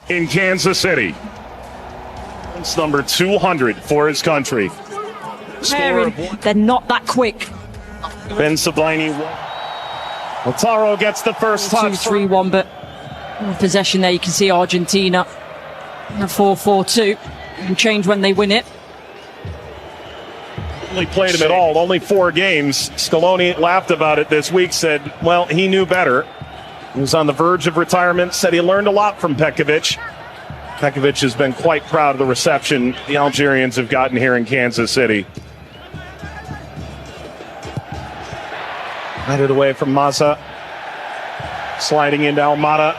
in Kansas City. It's number 200 for his country. They're not that quick. Ben Sablini. Lautaro gets the first touch. 2-3-1, but possession there. You can see Argentina. A 4-4-2. Will change when they win it. Only played him at all. Only 4 games. Scaloni laughed about it this week. Said, well, he knew better. He was on the verge of retirement. Said he learned a lot from Pekovic. Pekovic has been quite proud of the reception the Algerians have gotten here in Kansas City. Headed away from Massa. Sliding into Almada.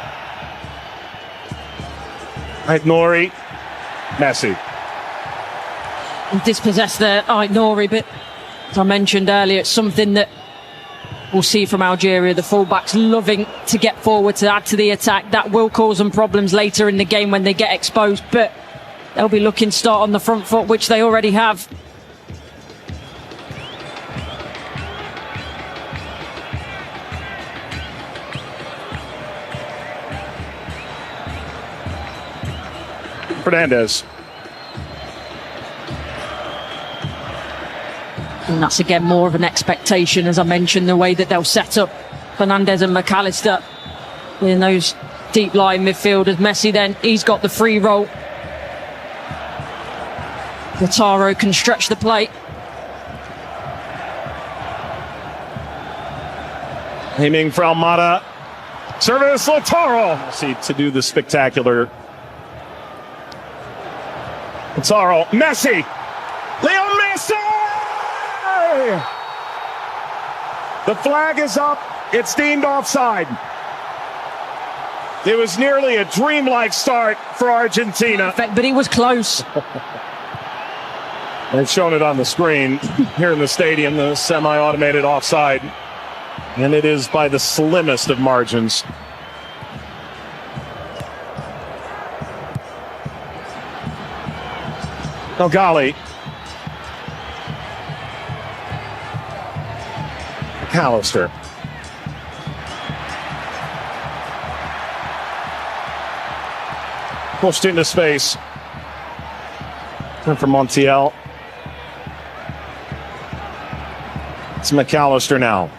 Nori. Messi. Dispossessed there, Nori, but as I mentioned earlier, it's something that we'll see from Algeria. The fullbacks loving to get forward to add to the attack. That will cause them problems later in the game when they get exposed, but they'll be looking to start on the front foot, which they already have. Fernandez. And that's again more of an expectation, as I mentioned, the way that they'll set up Fernandez and McAllister in those deep lying midfielders. Messi then, he's got the free roll. Lautaro can stretch the play. Aiming for Almada. Service Lautaro. See to do the spectacular. Lautaro. Messi. Leo Messi! The flag is up. It's deemed offside. It was nearly a dreamlike start for Argentina. But he was close. They've shown it on the screen here in the stadium, the semi-automated offside. And it is by the slimmest of margins. Nogali. McAllister. Pushed into space. And for Montiel. It's McAllister now.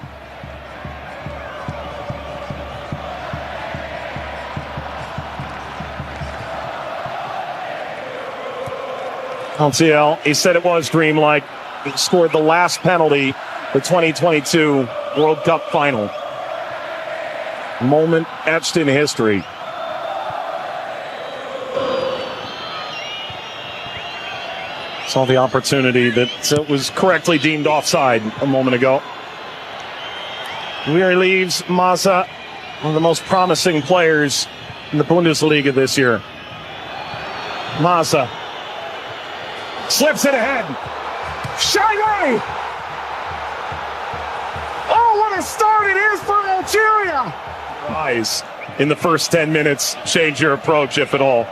Montiel, he said it was dreamlike. He scored the last penalty, the 2022 World Cup final. Moment etched in history. Saw the opportunity that was correctly deemed offside a moment ago. Weir leaves Massa, one of the most promising players in the Bundesliga this year. Massa slips it ahead. Shiny! Oh, what a start it is for Algeria! Rise in the first 10 minutes, change your approach, if at all.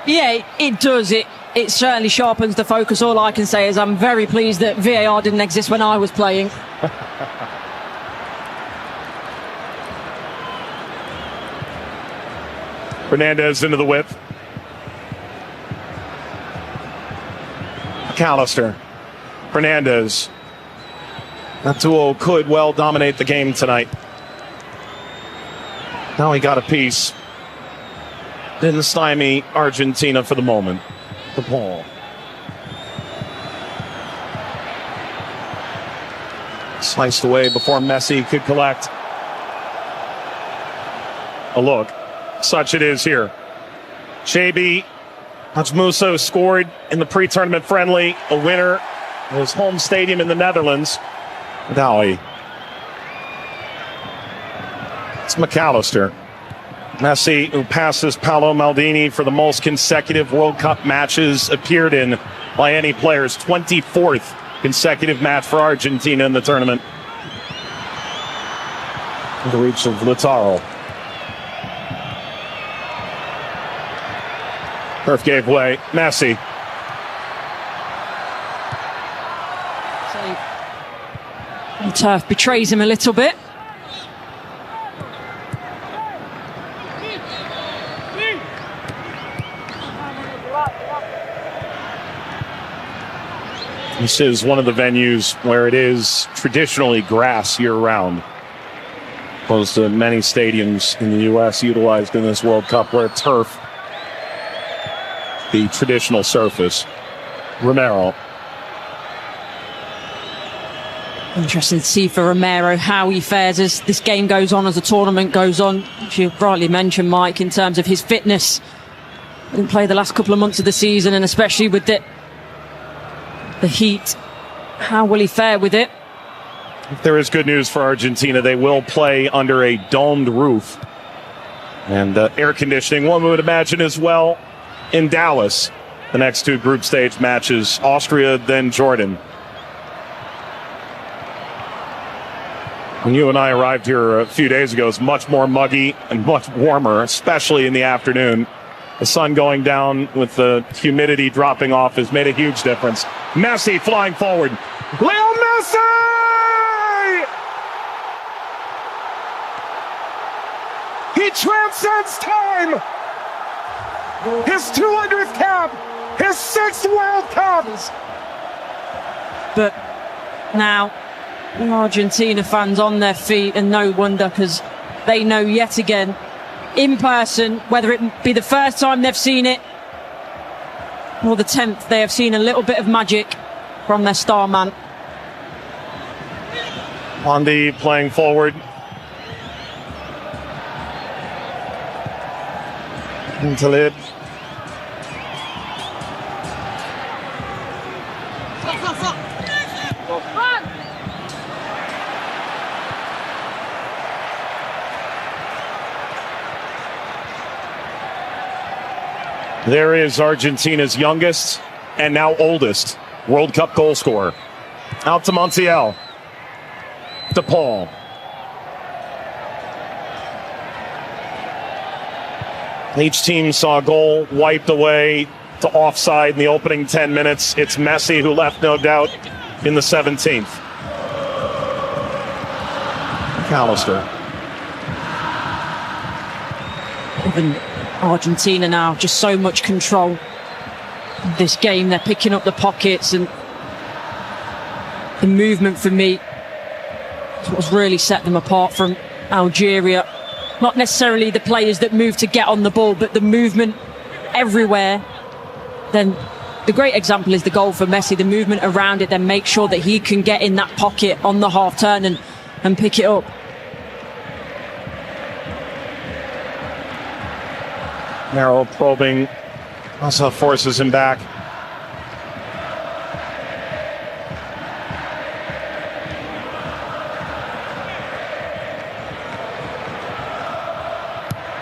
Yeah, it does. It certainly sharpens the focus. All I can say is I'm very pleased that VAR didn't exist when I was playing. Fernandez into the whip. McAllister. Fernandez. That duo could well dominate the game tonight. Now he got a piece. Didn't stymie Argentina for the moment. The ball. Sliced away before Messi could collect. A look. Such it is here. Shabi Hajmuso scored in the pre-tournament friendly. A winner in his home stadium in the Netherlands. Dowie. It's McAllister. Messi, who passes Paolo Maldini for the most consecutive World Cup matches appeared in by any players. 24th consecutive match for Argentina in the tournament. The reach of Lautaro. Turf gave way. Messi. So, the turf betrays him a little bit. This is one of the venues where it is traditionally grass year-round, opposed to many stadiums in the U.S. utilized in this World Cup where turf, the traditional surface. Romero. Interesting to see for Romero how he fares as this game goes on, as the tournament goes on. As you rightly mentioned, Mike, in terms of his fitness. Didn't play the last couple of months of the season, and especially with the heat. How will he fare with it? If there is good news for Argentina, they will play under a domed roof and air conditioning, one would imagine, as well in Dallas. The next two group stage matches, Austria, then Jordan. When you and I arrived here a few days ago, it was much more muggy and much warmer, especially in the afternoon. The sun going down with the humidity dropping off has made a huge difference. Messi flying forward. Leo Messi! He transcends time! His 200th cap! His 6th World Cup! But now, Argentina fans on their feet, and no wonder, because they know yet again, in person, whether it be the first time they've seen it or the 10th, they have seen a little bit of magic from their star man. Bondi playing forward. Talib. There is Argentina's youngest and now oldest World Cup goal scorer. Out to Montiel. To Paul. Each team saw a goal wiped away to offside in the opening 10 minutes. It's Messi who left no doubt in the 17th. McAllister. Even Argentina now, just so much control of this game. They're picking up the pockets, and the movement for me is what's really set them apart from Algeria. Not necessarily the players that move to get on the ball, but the movement everywhere. Then the great example is the goal for Messi, the movement around it, then make sure that he can get in that pocket on the half turn and pick it up. Narrow probing also forces him back.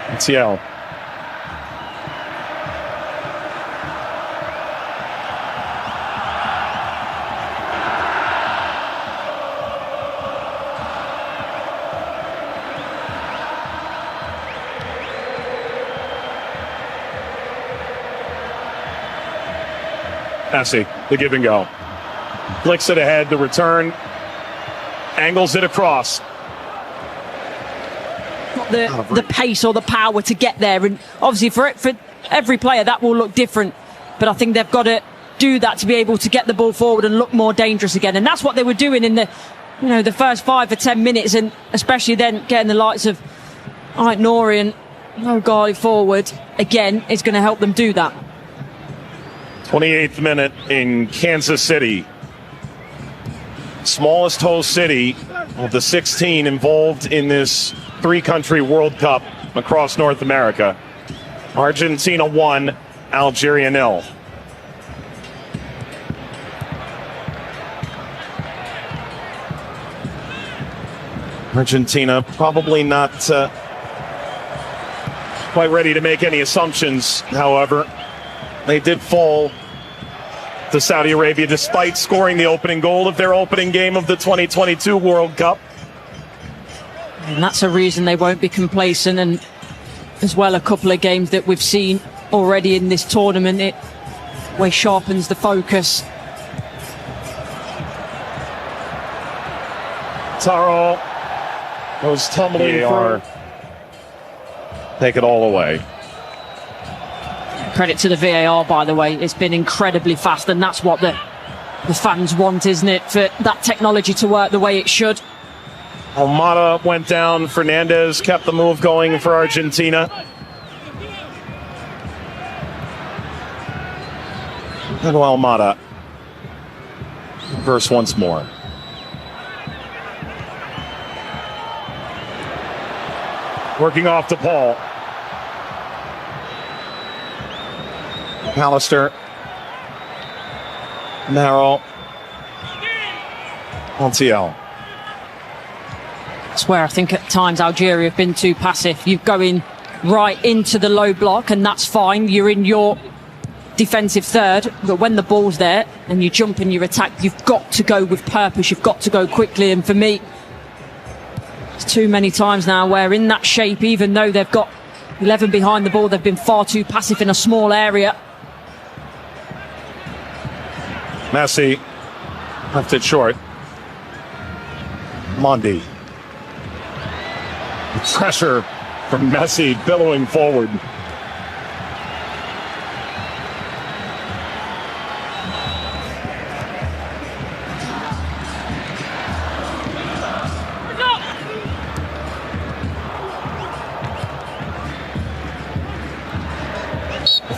Montiel. Messi, the give and go. Flicks it ahead, the return. Angles it across. The pace or the power to get there, and obviously for every player that will look different, but I think they've got to do that to be able to get the ball forward and look more dangerous again, and that's what they were doing in the first 5 or 10 minutes, and especially then getting the likes of Nouri and Nogali forward again is going to help them do that. 28th minute in Kansas City. Smallest host city of the 16 involved in this 3-country World Cup across North America. Argentina 1, Algeria 0. Argentina probably not quite ready to make any assumptions, however. They did fall to Saudi Arabia despite scoring the opening goal of their opening game of the 2022 World Cup. And that's a reason they won't be complacent, and as well a couple of games that we've seen already in this tournament, it way sharpens the focus. Taro goes tumbling through. Take it all away. Credit to the VAR, by the way. It's been incredibly fast, and that's what the the fans want, isn't it, for that technology to work the way it should. Almada went down. Fernandez kept the move going for Argentina. And Almada. Verse once more. Working off to Paul. Pallister. Narrow. Montiel. That's where I think at times Algeria have been too passive. You're going right into the low block, and that's fine. You're in your defensive third, but when the ball's there and you jump and you attack, you've got to go with purpose. You've got to go quickly. And for me, it's too many times now where in that shape, even though they've got 11 behind the ball, they've been far too passive in a small area. Messi left it short. Mondi. Pressure from Messi billowing forward.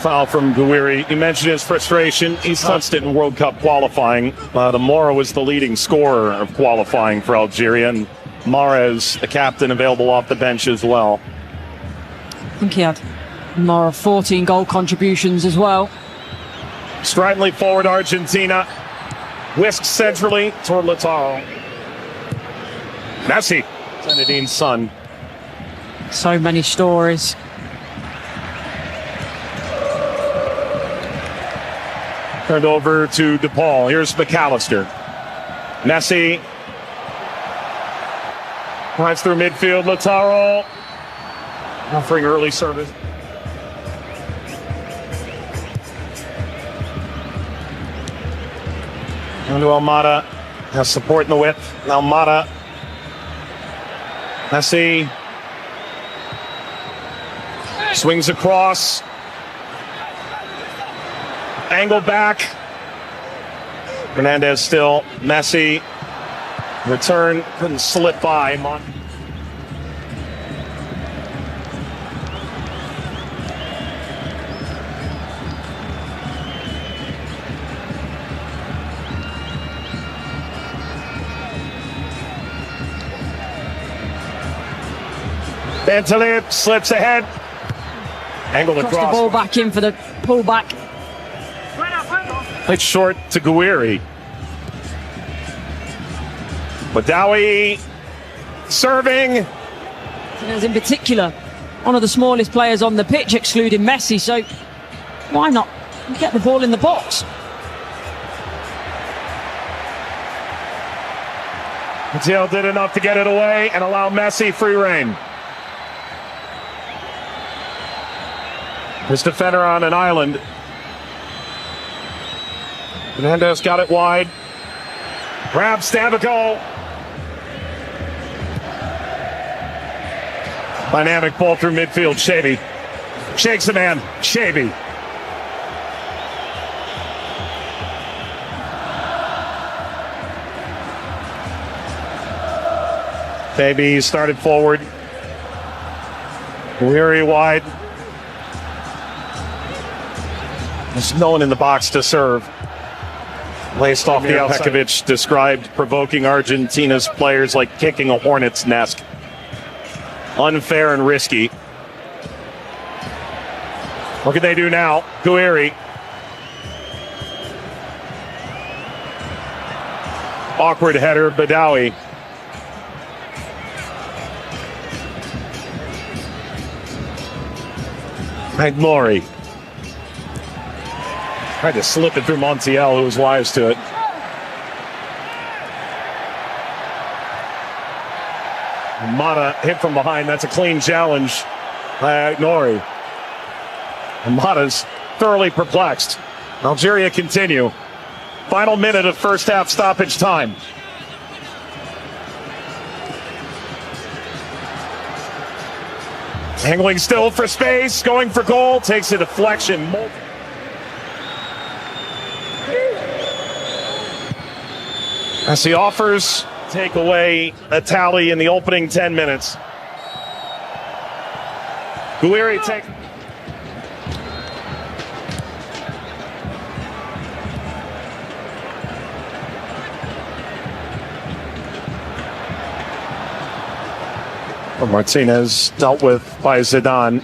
Foul from Gouiri. You mentioned his frustration. He's touched it in World Cup qualifying. Mora was the leading scorer of qualifying for Algeria, and Mahrez, the captain, available off the bench as well. I think he had Mora 14 goal contributions as well. Stridently forward Argentina. Whisked centrally toward Lautaro. Messi, Zinedine's son. So many stories. Turned over to DePaul. Here's McAllister. Messi. Rides through midfield. Lautaro. Offering early service. Onto Almada. Has support in the width. Almada. Messi. Swings across. Angle back. Fernandez still. Messi. Return. Couldn't slip by. Bentaleb slips ahead. Angle across. The ball back in for the pullback. Played short to Gouiri. Badawi serving. As in particular, one of the smallest players on the pitch, excluding Messi, so why not get the ball in the box? Montiel did enough to get it away and allow Messi free rein. His defender on an island. Fernandez got it wide. Grabs, stab a goal. Dynamic ball through midfield. Shaby shakes the man. Shaby. Baby started forward. Weary wide. There's no one in the box to serve. Laced off the outside. Pekovic described provoking Argentina's players like kicking a hornet's nest. Unfair and risky. What can they do now? Gouiri. Awkward header, Badawi. Mori. Tried to slip it through Montiel, who was wise to it. Mata hit from behind. That's a clean challenge by Nori. And Mata's thoroughly perplexed. Algeria continue. Final minute of first half stoppage time. Angling still for space, going for goal, takes a deflection. Messi offers, take away a tally in the opening 10 minutes. Guiri takes. Martinez dealt with by Zidane.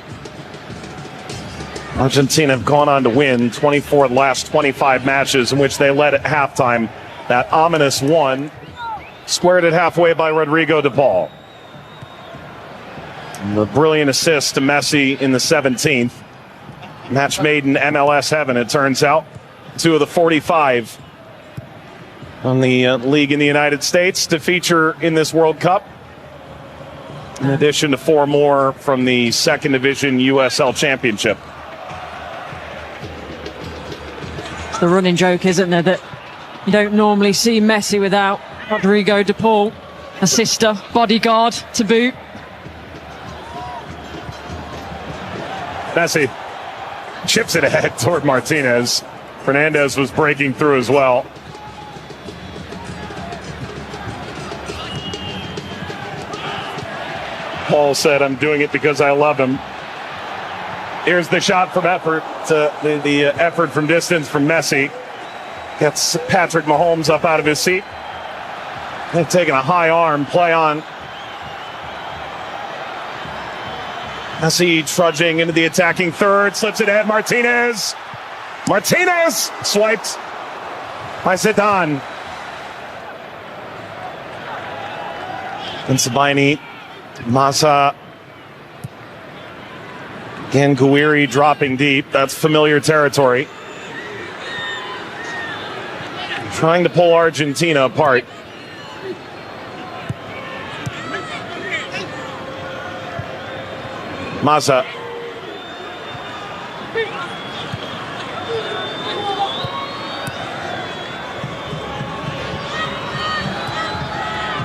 Argentina have gone on to win 24 of the last 25 matches in which they led at halftime. That ominous one, squared it halfway by Rodrigo de Paul. The brilliant assist to Messi in the 17th. Match made in MLS heaven, it turns out. 2 of the 45 on the league in the United States to feature in this World Cup. In addition to 4 more from the second division USL Championship. It's the running joke, isn't there, that you don't normally see Messi without Rodrigo de Paul, assister, bodyguard to boot. Messi chips it ahead toward Martinez. Fernandez was breaking through as well. Paul said, "I'm doing it because I love him." Here's the shot from effort, the effort from distance from Messi. Gets Patrick Mahomes up out of his seat. They've taken a high arm play on. Messi trudging into the attacking third, slips it ahead. Martinez swiped by Zidane. And Sabini. Massa. Again, Guiri dropping deep. That's familiar territory. Trying to pull Argentina apart. Massa.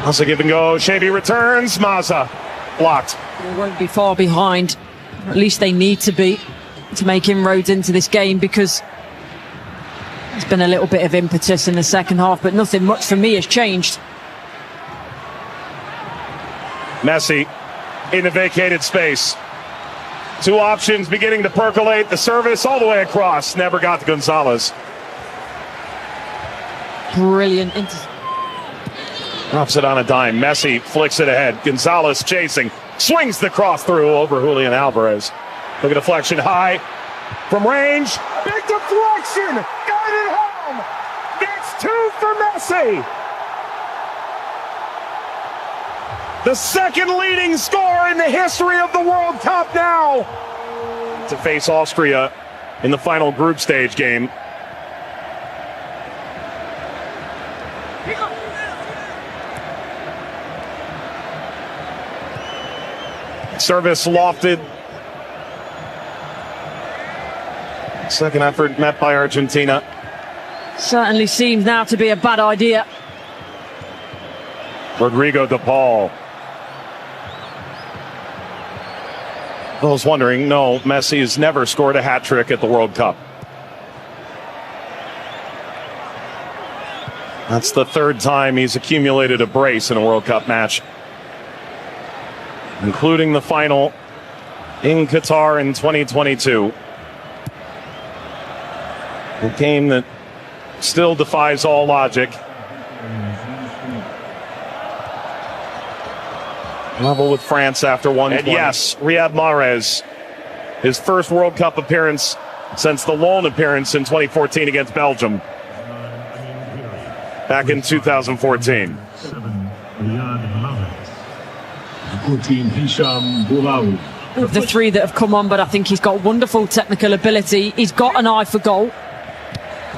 Massa give and go. Shavy returns. Massa blocked. They won't be far behind. At least they need to be to make inroads into this game, because there's been a little bit of impetus in the second half, but nothing much for me has changed. Messi in the vacated space. 2 options beginning to percolate. The service all the way across. Never got to Gonzalez. Brilliant. Drops it on a dime. Messi flicks it ahead. Gonzalez chasing. Swings the cross through over Julian Alvarez. Look at deflection high from range. Big deflection. Got it home. That's 2 for Messi. The second leading scorer in the history of the World Cup now. To face Austria in the final group stage game. Service lofted. Second effort met by Argentina. Certainly seems now to be a bad idea. Rodrigo de Paul. I was wondering, no, Messi has never scored a hat trick at the World Cup. That's the 3rd time he's accumulated a brace in a World Cup match, including the final in Qatar in 2022. A game that still defies all logic. Level with France after 1-20. And yes, Riyad Mahrez, his first World Cup appearance since the lone appearance in 2014 against Belgium. Back in 2014. Of the 3 that have come on, but I think he's got wonderful technical ability. He's got an eye for goal.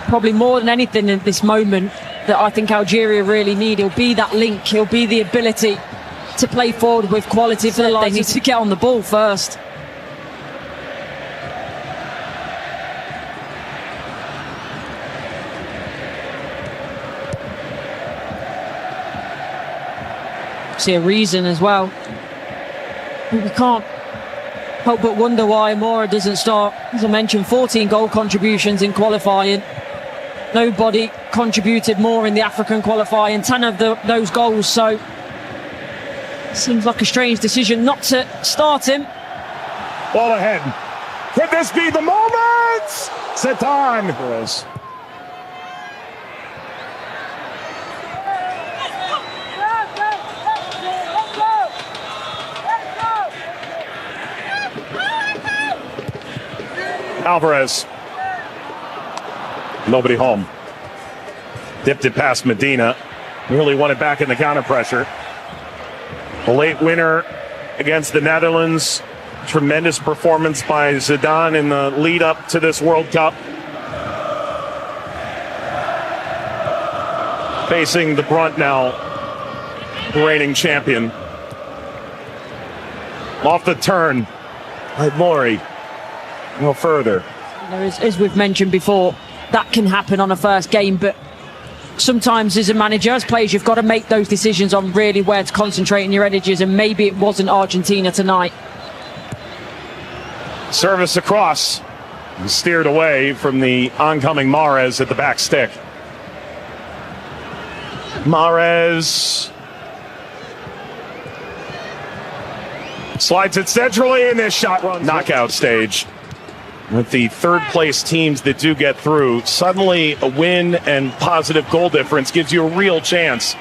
Probably more than anything in this moment that I think Algeria really need. He'll be that link. He'll be the ability to play forward with quality. For they need to get on the ball first. See a reason as well. We can't help but wonder why Mora doesn't start. As I mentioned, 14 goal contributions in qualifying. Nobody contributed more in the African qualifying, 10 of those goals, so seems like a strange decision not to start him. Ball ahead. Could this be the moment? Zidane. Alvarez. Nobody home. Dipped it past Medina. Really won it back in the counter pressure. A late winner against the Netherlands. Tremendous performance by Zidane in the lead up to this World Cup. Facing the brunt now, the reigning champion. Off the turn by Mori. No further. As we've mentioned before, that can happen on a first game, but sometimes as a manager, as players, you've got to make those decisions on really where to concentrate in your energies, and maybe it wasn't Argentina tonight. Service across. Steered away from the oncoming Mahrez at the back stick. Mahrez slides it centrally, and this shot runs knockout stage. With the third place teams that do get through, suddenly a win and positive goal difference gives you a real chance.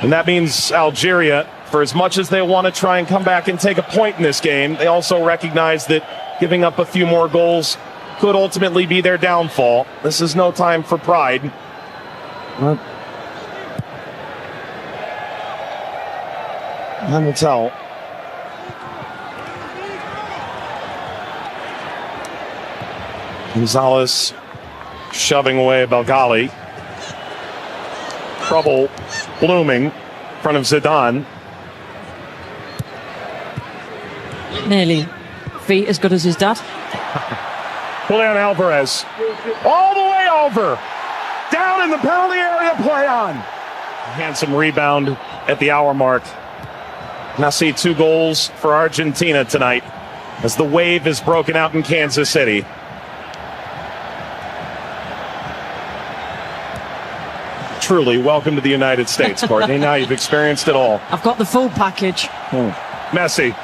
And that means Algeria, for as much as they want to try and come back and take a point in this game, they also recognize that giving up a few more goals could ultimately be their downfall. This is no time for pride. Time will tell. Gonzalez shoving away Belgali. Trouble blooming in front of Zidane. Nearly feet as good as his dad. Julian Alvarez. All the way over. Down in the penalty area, play on. Handsome rebound at the hour mark. Messi, 2 goals for Argentina tonight as the wave is broken out in Kansas City. Truly, welcome to the United States, Courtney. Now you've experienced it all. I've got the full package. Messi.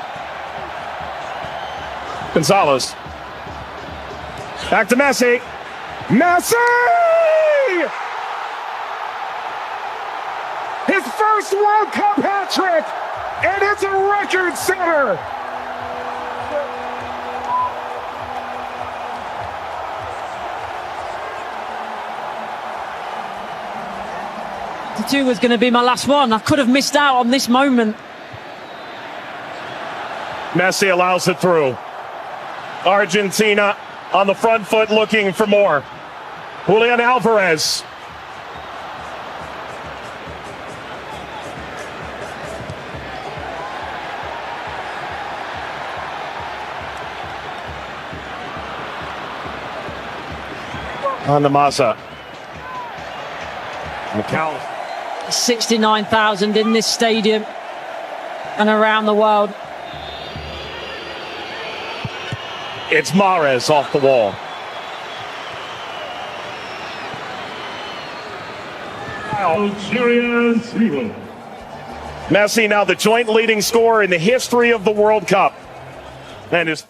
Gonzalez. Back to Messi. Messi! His first World Cup hat trick, and it's a record setter. The 2 was going to be my last one. I could have missed out on this moment. Messi allows it through. Argentina on the front foot looking for more. Julian Alvarez. On the Maza. McAllister. 69,000 in this stadium and around the world. It's Mahrez off the wall. Algeria 0. Messi now the joint leading scorer in the history of the World Cup. And his